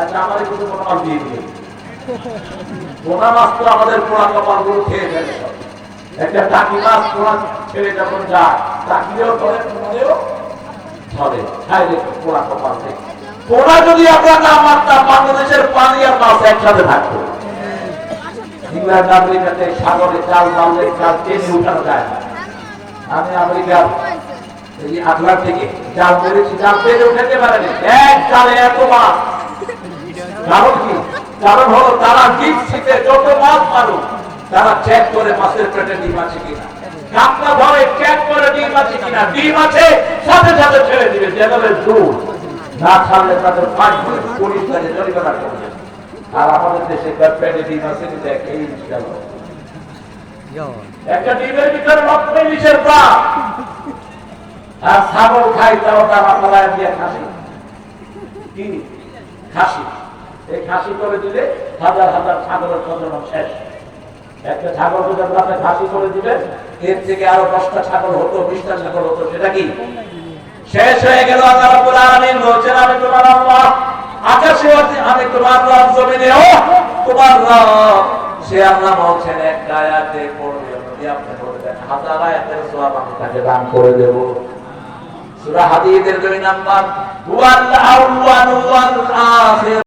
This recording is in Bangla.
আচ্ছা আমার কিছু কপাল দিয়ে দিবে পোনা মাছ তো আমাদের পোড়া কপাল গুলো খেয়ে ফেলে একটা টাকি মাছ পোনা ছেড়ে যখন যায় টাকিও ধরে পোনারেও ধরে খাই দেখো পোড়া কপাল থেকে পোনা যদি আমরা না মারতাম বাংলাদেশের পানি আর মাছ একসাথে থাকতো ইংল্যান্ড আমেরিকাতে সাগরে চাল মারলে চাল টেনে উঠানো যায় না আমি আমেরিকার এই আটলান্ট থেকে জাল মেরেছি জাল টেনে উঠাতে পারেনি এক জালে এত মাছ কারণ কি কারণ হলো তারা ডিপ শীতে যত মাছ মারুক তারা চেক করে মাছের পেটে ডিম আছে কিনা কাঁকড়া ধরে চেক করে ডিম আছে কিনা ডিম আছে সাথে সাথে ছেড়ে দিবে জেনারেল রুল না ছাড়লে তাদের ফাইন করে পুলিশ তাকে জরিমানা করবে আর আমাদের দেশে পেটে ডিম আছে কিন্তু এই গেল একটা ডিমের ভিতরে লক্ষ ইলিশের প্রাণ আর ছাগল খাই তাও তার আপনারা দিয়ে খাসি কি খাসি এই খাসি করে দিলে হাজার হাজার ছাগলের প্রজনন শেষ একটা ছাগল যদি আপনি খাসি করে দিবেন এর থেকে আরো 10টা ছাগল হতো 20টা ছাগল হতো সেটা কি শেষ হয়ে গেল আল্লাহ রাব্বুল আলামিন বলেন আমি তোমার আল্লাহ আকাশে আমি তোমার রব জমিনেও তোমার রব সে আল্লাহ বলেন একটা আয়াতে পড়বে যদি আপনি বলবেন হাজার আয়াতের সওয়াব আমি তাকে দান করে দেব সূরা হাদীদের 2 নাম্বার ওয়াল আউয়াল ওয়াল আখির